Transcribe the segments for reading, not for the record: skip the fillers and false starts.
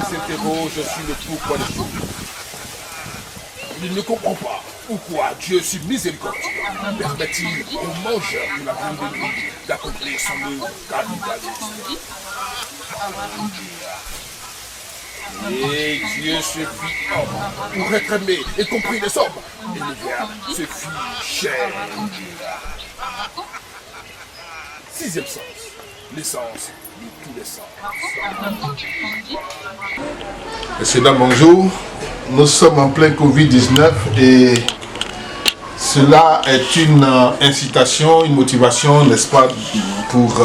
S'interroge sur le pourquoi des choses. Il ne comprend pas pourquoi Dieu, si miséricordieux, permet-il aux mangeurs de la viande de lui d'accomplir son œuvre capitaliste. Et Dieu se fit homme pour être aimé et compris des hommes. Et le Verbe se fit chair. Sixième sens, l'essence de tous les sens. Messieurs, dames, bonjour. Nous sommes en plein Covid-19 et cela est une incitation, une motivation, n'est-ce pas, pour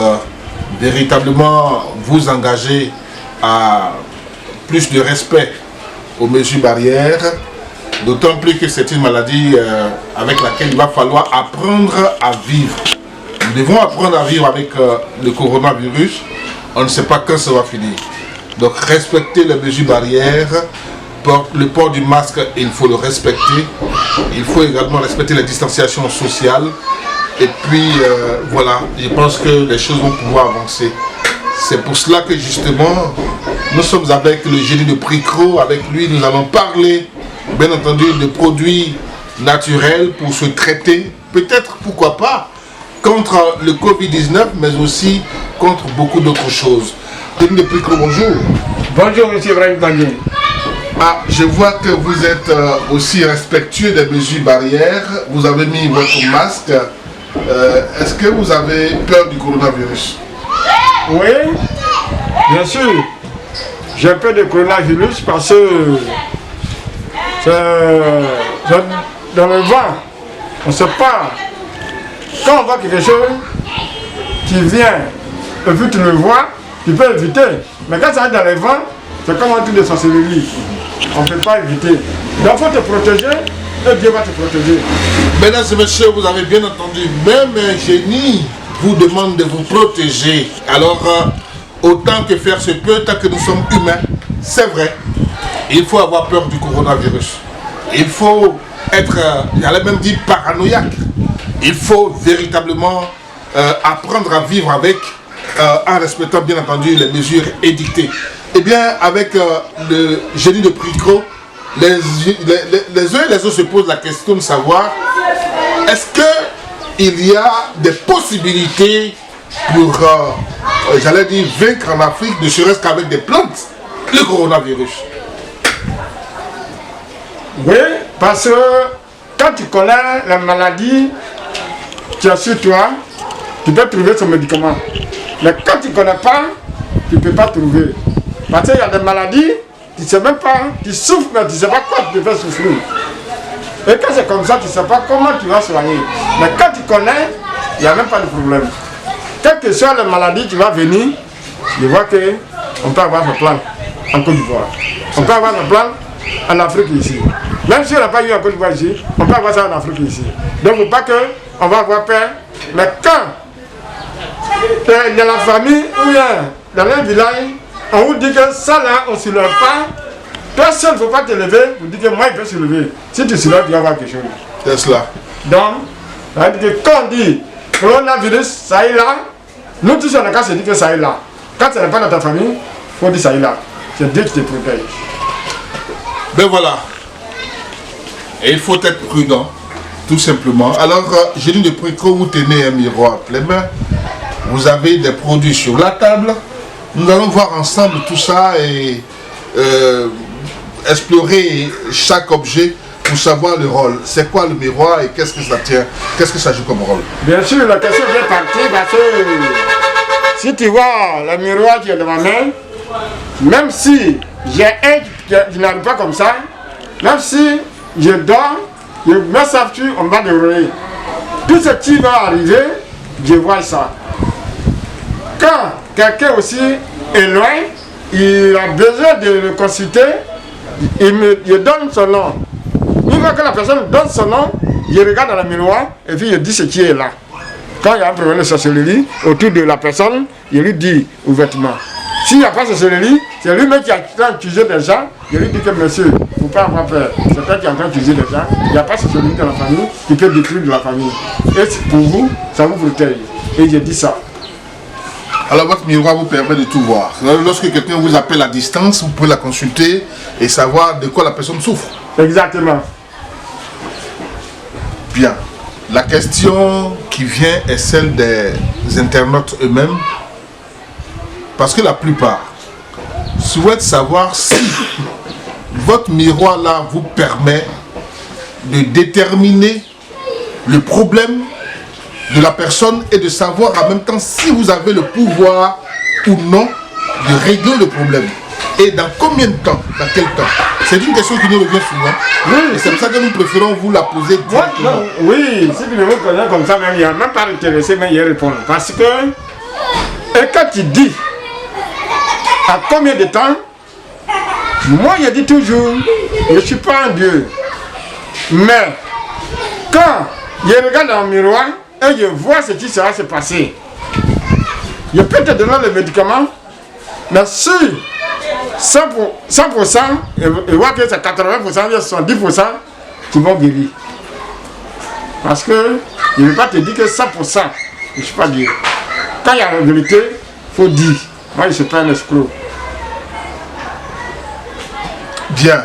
véritablement vous engager à plus de respect aux mesures barrières, d'autant plus que c'est une maladie avec laquelle il va falloir apprendre à vivre. Nous devons apprendre à vivre avec le coronavirus. On ne sait pas quand ça va finir. Donc respecter les mesures barrières, le port du masque, il faut le respecter. Il faut également respecter la distanciation sociale. Et puis voilà, je pense que les choses vont pouvoir avancer. C'est pour cela que justement, nous sommes avec le génie de Pricro. Avec lui, nous allons parler, bien entendu, de produits naturels pour se traiter, peut-être, pourquoi pas, contre le Covid-19, mais aussi contre beaucoup d'autres choses. Génie de Pricro, bonjour. Bonjour, monsieur Ibrahim Tanguy. Ah, je vois que vous êtes aussi respectueux des mesures barrières. Vous avez mis votre masque. Est-ce que vous avez peur du coronavirus? Oui, bien sûr. J'ai peur du coronavirus parce que dans le vent, on ne sait pas. Quand on voit quelque chose qui vient, et puis tu le vois, tu peux éviter. Mais quand ça va dans le vent, c'est comme un truc de sorcellerie. On ne peut pas éviter. Donc il faut te protéger et Dieu va te protéger. Mesdames et messieurs, vous avez bien entendu, même un génie vous demande de vous protéger. Alors, autant que faire se peut, tant que nous sommes humains, c'est vrai, il faut avoir peur du coronavirus. Il faut être, j'allais même dire, paranoïaque. Il faut véritablement apprendre à vivre avec, en respectant bien entendu les mesures édictées. Eh bien, avec le génie de Pricro, les uns et les autres se posent la question de savoir, est-ce qu'il y a des possibilités pour, j'allais dire, vaincre en Afrique, ne serait-ce qu'avec des plantes, le coronavirus? Oui, parce que quand tu connais la maladie qui est sur toi, tu peux trouver son médicament. Mais quand tu ne connais pas, tu ne peux pas trouver. Parce qu'il y a des maladies, tu ne sais même pas, tu souffres, mais tu ne sais pas quoi te faire souffrir. Et quand c'est comme ça, tu ne sais pas comment tu vas soigner. Mais quand tu connais, il n'y a même pas de problème. Quelle que soit la maladie qui va venir, je vois qu'on peut avoir ce plan en Côte d'Ivoire. On peut avoir ce plan en Afrique ici. Même si on n'a pas eu en Côte d'Ivoire ici, on peut avoir ça en Afrique ici. Donc il ne faut pas qu'on va avoir peur. Mais quand dans la famille ou dans un village, on vous dit que ça là, on ne se lève pas, toi seul, il ne faut pas te lever, vous dites que moi, il peut se lever. Si tu se lèves, tu vas avoir quelque chose. C'est cela. Donc, ça veut dire que quand on dit coronavirus, ça est là, nous tous on a qu'à se dire que ça est là. Quand ce n'est pas dans ta famille, il faut dire ça est là. C'est Dieu qui te protège. Ben voilà. Et il faut être prudent, tout simplement. Alors, génie de Pricro, vous tenez un miroir entre les mains. Vous avez des produits sur la table. Nous allons voir ensemble tout ça et explorer chaque objet pour savoir le rôle. C'est quoi le miroir et qu'est-ce que ça tient? Qu'est-ce que ça joue comme rôle? Bien sûr, la question vient partir parce que si tu vois le miroir qui est dans ma main, même si j'ai un qui n'arrive pas comme ça, même si je dors, je mets ça dessus, on va dérouler. Tout ce qui va arriver, je vois ça. Quand quelqu'un aussi est loin, il a besoin de le consulter, il donne son nom. Une fois que la personne donne son nom, je regarde dans le miroir et puis je dis ce qui est là. Quand il y a un problème de sorcellerie autour de la personne, je lui dis ouvertement. S'il n'y a pas de sorcellerie, c'est lui-même qui est en train d'utiliser des gens. Je lui dis que monsieur, il ne faut pas avoir peur. C'est toi qui est en train d'utiliser des gens. Il n'y a pas de sorcellerie dans la famille qui peut détruire de la famille. Et pour vous, ça vous protège. Et j'ai dit ça. Alors votre miroir vous permet de tout voir. Lorsque quelqu'un vous appelle à distance, vous pouvez la consulter et savoir de quoi la personne souffre. Exactement. Bien. La question qui vient est celle des internautes eux-mêmes. Parce que la plupart souhaitent savoir si votre miroir là vous permet de déterminer le problème de la personne et de savoir en même temps si vous avez le pouvoir ou non de régler le problème. Et dans combien de temps, dans quel temps? C'est une question qui nous revient souvent. Oui. Et c'est pour ça que nous préférons vous la poser directement. Non, oui, si tu me connais comme ça, même, il n'y a même pas intéressé, mais il répond. Parce que, et quand tu dis à combien de temps, moi je dis toujours, je ne suis pas un Dieu. Mais quand je regarde dans le miroir et je vois ce qui sera se passer, je peux te donner le médicament, mais si 100%, et voir que c'est 80%, 70%, tu vas guérir. Parce que je ne vais pas te dire que 100%, je ne suis pas Dieu. Quand il y a la vérité, il faut dire. Moi, je ne suis pas un escroc. Bien.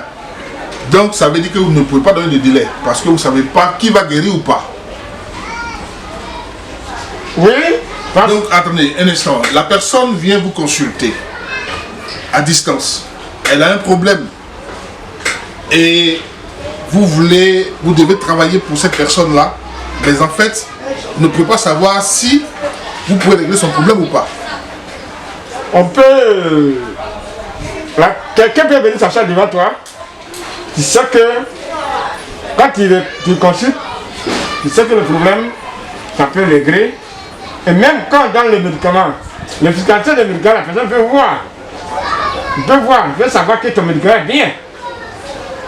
Donc, ça veut dire que vous ne pouvez pas donner de délai. Parce que vous ne savez pas qui va guérir ou pas. Oui. Donc, attendez un instant. La personne vient vous consulter à distance. Elle a un problème. Et vous devez travailler pour cette personne-là. Mais en fait, vous ne pouvez pas savoir si vous pouvez régler son problème ou pas. On peut... Quelqu'un peut venir s'asseoir devant toi. Tu sais que quand tu consultes, tu sais que le problème, ça peut régler. Et même quand dans les médicaments, l'efficacité des médicaments, la personne peut voir. Il peut voir, il peut savoir que ton médicament est bien.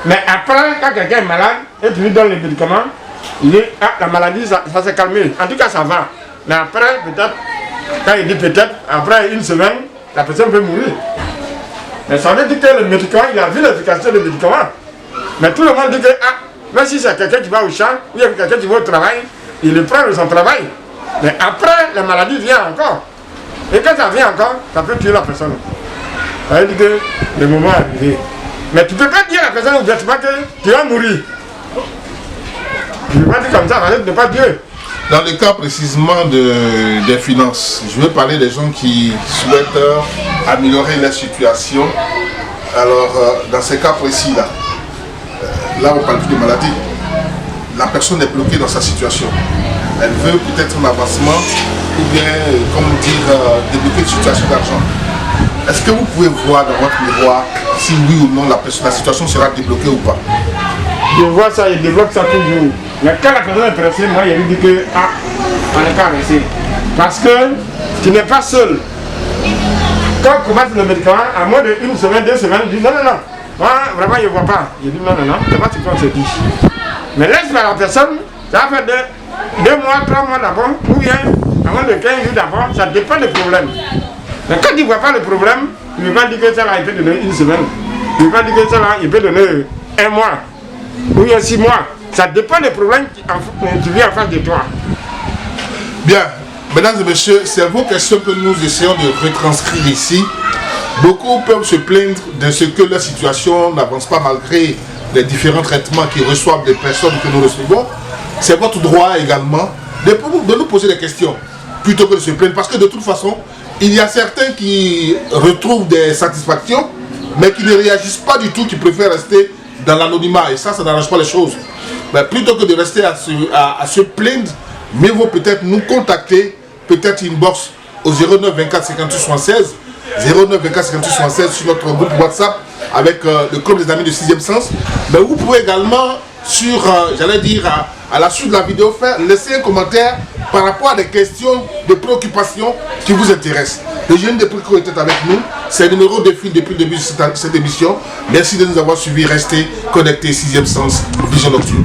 Mais après, quand quelqu'un est malade et tu lui donnes les médicaments, il dit, ah, la maladie, ça s'est calmé. En tout cas, ça va. Mais après, peut-être, quand il dit peut-être, après une semaine, la personne peut mourir. Mais ça veut dire que le médicament, il a vu l'efficacité des médicaments. Mais tout le monde dit que, ah, même si c'est quelqu'un qui va au champ, ou il y a quelqu'un qui va au travail, il le prend de son travail. Mais après, la maladie vient encore. Et quand ça vient encore, ça peut tuer la personne. Ça veut dire que le moment est arrivé. Mais tu ne peux pas dire à la personne ouvertement que tu vas mourir. Tu ne peux pas dire comme ça, parce que tu n'es pas Dieu. Dans le cas précisément des finances, je veux parler des gens qui souhaitent améliorer leur situation. Alors, dans ces cas précis-là, là on parle plus de maladie. La personne est bloquée dans sa situation. Elle veut peut-être un avancement ou bien, comme dire, débloquer une situation d'argent. Est-ce que vous pouvez voir dans votre miroir si oui ou non la situation sera débloquée ou pas? Je vois ça, il débloque ça toujours. Mais quand la personne est pressée, moi, il lui dit que, ah, on n'est pas pressé. Parce que tu n'es pas seul. Quand on commence le médicament, à moins d'une semaine, 2 semaines, il dit non, non, non. Moi, vraiment, je ne vois pas. Il dit non, non, non, c'est pas ce qu'on se dit. Mais laisse faire la personne, ça va faire 2 mois, 3 mois d'abord, ou bien, à moins de 15 jours d'abord, ça dépend du problème. Mais quand tu ne vois pas le problème, tu ne peux pas dire que ça là, il peut donner 1 semaine. Tu ne peux pas dire que ça là, il peut donner 1 mois. Ou bien 6 mois. Ça dépend des problèmes qui viennent en face de toi. Bien, mesdames et messieurs, c'est vos questions que nous essayons de retranscrire ici. Beaucoup peuvent se plaindre de ce que leur situation n'avance pas malgré les différents traitements qu'ils reçoivent des personnes que nous recevons. C'est votre droit également de nous poser des questions plutôt que de se plaindre. Parce que de toute façon, il y a certains qui retrouvent des satisfactions, mais qui ne réagissent pas du tout, qui préfèrent rester dans l'anonymat. Et ça n'arrange pas les choses. Mais plutôt que de rester à se plaindre, mieux vaut peut-être nous contacter, peut-être inbox au 09 24 58 76, 09 24 58 76 sur notre groupe WhatsApp avec le club des amis de 6e sens. Mais vous pouvez également sur, j'allais dire, à la suite de la vidéo, laisser un commentaire par rapport à des questions de préoccupation qui vous intéressent. Le jeune de Préco était avec nous. C'est le numéro de fil depuis le début de cette émission. Merci de nous avoir suivis. Restez connectés. 6e sens, vision nocturne.